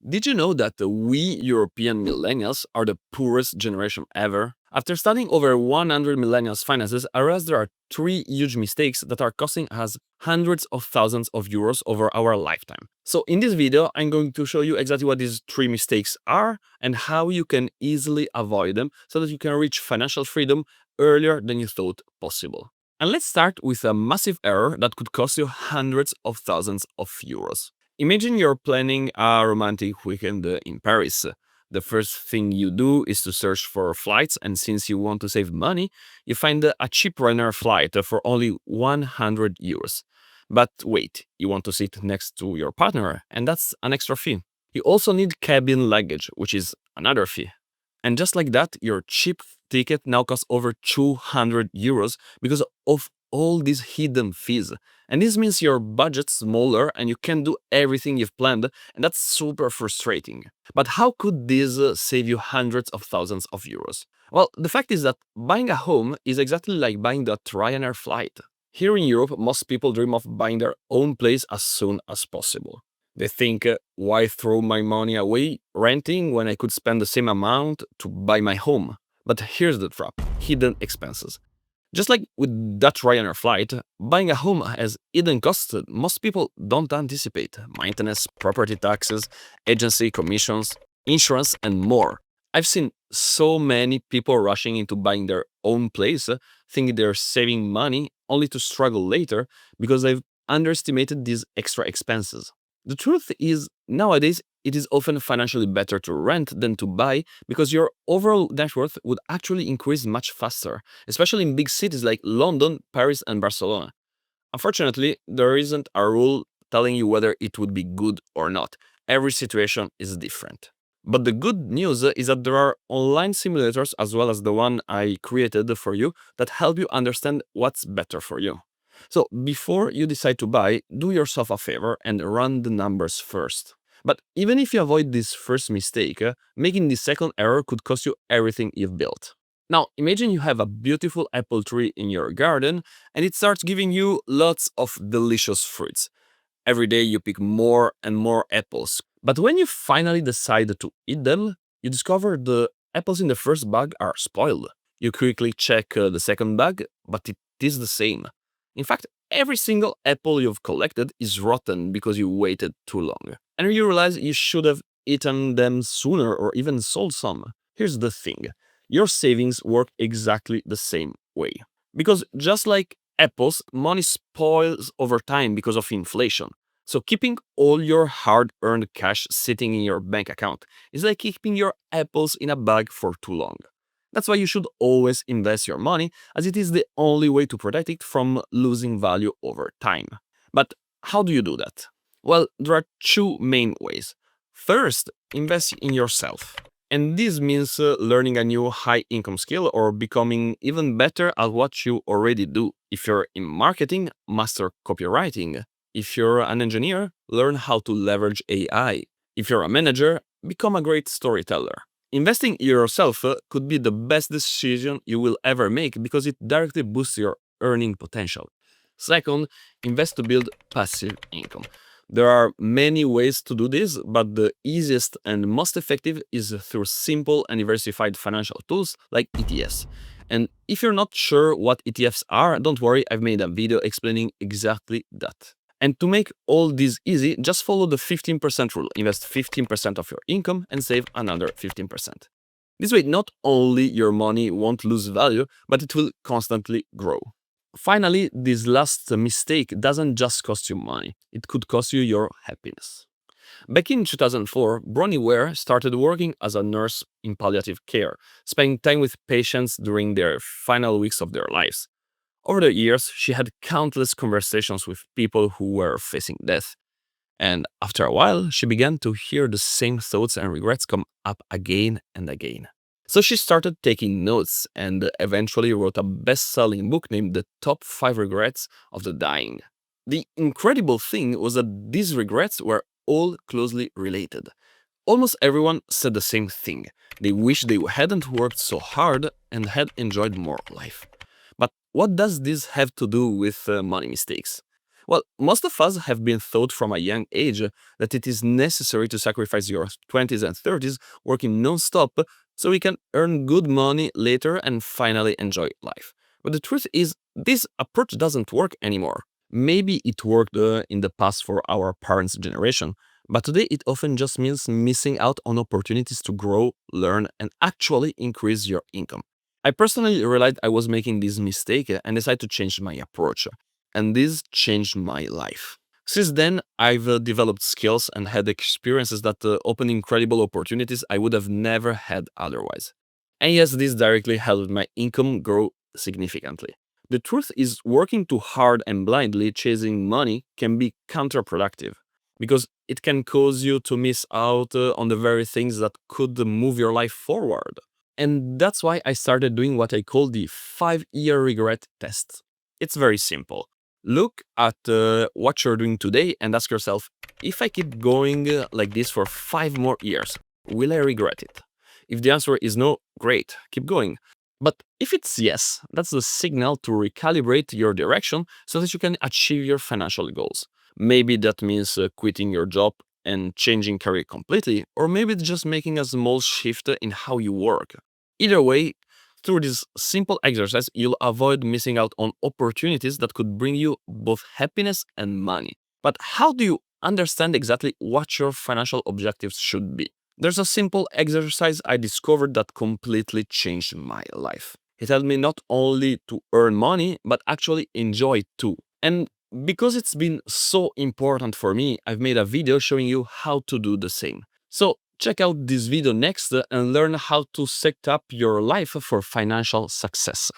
Did you know that we European millennials are the poorest generation ever? After studying over 100 millennials' finances, I realized there are three huge mistakes that are costing us hundreds of thousands of euros over our lifetime. So in this video, I'm going to show you exactly what these three mistakes are and how you can easily avoid them so that you can reach financial freedom earlier than you thought possible. And let's start with a massive error that could cost you hundreds of thousands of euros. Imagine you're planning a romantic weekend in Paris. The first thing you do is to search for flights, and since you want to save money, you find a cheap Ryanair flight for only 100 euros. But wait, you want to sit next to your partner, and that's an extra fee. You also need cabin luggage, which is another fee. And just like that, your cheap ticket now costs over 200 euros because of all these hidden fees. And this means your budget's smaller and you can't do everything you've planned, and that's super frustrating. But how could this save you hundreds of thousands of euros? Well, the fact is that buying a home is exactly like buying that Ryanair flight. Here in Europe, most people dream of buying their own place as soon as possible. They think, why throw my money away renting when I could spend the same amount to buy my home? But here's the trap: hidden expenses. Just like with that Ryanair flight, buying a home has hidden costs that most people don't anticipate: maintenance, property taxes, agency commissions, insurance, and more. I've seen so many people rushing into buying their own place, thinking they're saving money only to struggle later because they've underestimated these extra expenses. The truth is, nowadays, it is often financially better to rent than to buy because your overall net worth would actually increase much faster, especially in big cities like London, Paris, and Barcelona. Unfortunately, there isn't a rule telling you whether it would be good or not. Every situation is different. But the good news is that there are online simulators, as well as the one I created for you, that help you understand what's better for you. So before you decide to buy, do yourself a favor and run the numbers first. But even if you avoid this first mistake, making the second error could cost you everything you've built. Now, imagine you have a beautiful apple tree in your garden and it starts giving you lots of delicious fruits. Every day you pick more and more apples. But when you finally decide to eat them, you discover the apples in the first bag are spoiled. You quickly check the second bag, but it is the same. In fact, every single apple you've collected is rotten because you waited too long. And you realize you should have eaten them sooner or even sold some. Here's the thing: your savings work exactly the same way. Because just like apples, money spoils over time because of inflation. So keeping all your hard-earned cash sitting in your bank account is like keeping your apples in a bag for too long. That's why you should always invest your money, as it is the only way to protect it from losing value over time. But how do you do that? Well, there are two main ways. First, invest in yourself. And this means learning a new high income skill or becoming even better at what you already do. If you're in marketing, master copywriting. If you're an engineer, learn how to leverage AI. If you're a manager, become a great storyteller. Investing in yourself could be the best decision you will ever make because it directly boosts your earning potential. Second, invest to build passive income. There are many ways to do this, but the easiest and most effective is through simple and diversified financial tools like ETFs. And if you're not sure what ETFs are, don't worry, I've made a video explaining exactly that. And to make all this easy, just follow the 15% rule. Invest 15% of your income and save another 15%. This way, not only your money won't lose value, but it will constantly grow. Finally, this last mistake doesn't just cost you money, it could cost you your happiness. Back in 2004, Bronnie Ware started working as a nurse in palliative care, spending time with patients during their final weeks of their lives. Over the years, she had countless conversations with people who were facing death. And after a while, she began to hear the same thoughts and regrets come up again and again. So she started taking notes and eventually wrote a best-selling book named The Top 5 Regrets of the Dying. The incredible thing was that these regrets were all closely related. Almost everyone said the same thing. They wish they hadn't worked so hard and had enjoyed more life. But what does this have to do with money mistakes? Well, most of us have been taught from a young age that it is necessary to sacrifice your 20s and 30s working non-stop so we can earn good money later and finally enjoy life. But the truth is, this approach doesn't work anymore. Maybe it worked in the past for our parents' generation, but today it often just means missing out on opportunities to grow, learn, and actually increase your income. I personally realized I was making this mistake and decided to change my approach. And this changed my life. Since then, I've developed skills and had experiences that open incredible opportunities I would have never had otherwise. And yes, this directly helped my income grow significantly. The truth is, working too hard and blindly chasing money can be counterproductive because it can cause you to miss out on the very things that could move your life forward. And that's why I started doing what I call the 5-year regret test. It's very simple. Look at what you're doing today and ask yourself, if I keep going like this for 5 more years, will I regret it? If the answer is no, great, keep going. But if it's yes, that's the signal to recalibrate your direction so that you can achieve your financial goals. Maybe that means quitting your job and changing career completely, or maybe it's just making a small shift in how you work. Either way, through this simple exercise, you'll avoid missing out on opportunities that could bring you both happiness and money. But how do you understand exactly what your financial objectives should be? There's a simple exercise I discovered that completely changed my life. It helped me not only to earn money, but actually enjoy it too. And because it's been so important for me, I've made a video showing you how to do the same. So check out this video next and learn how to set up your life for financial success.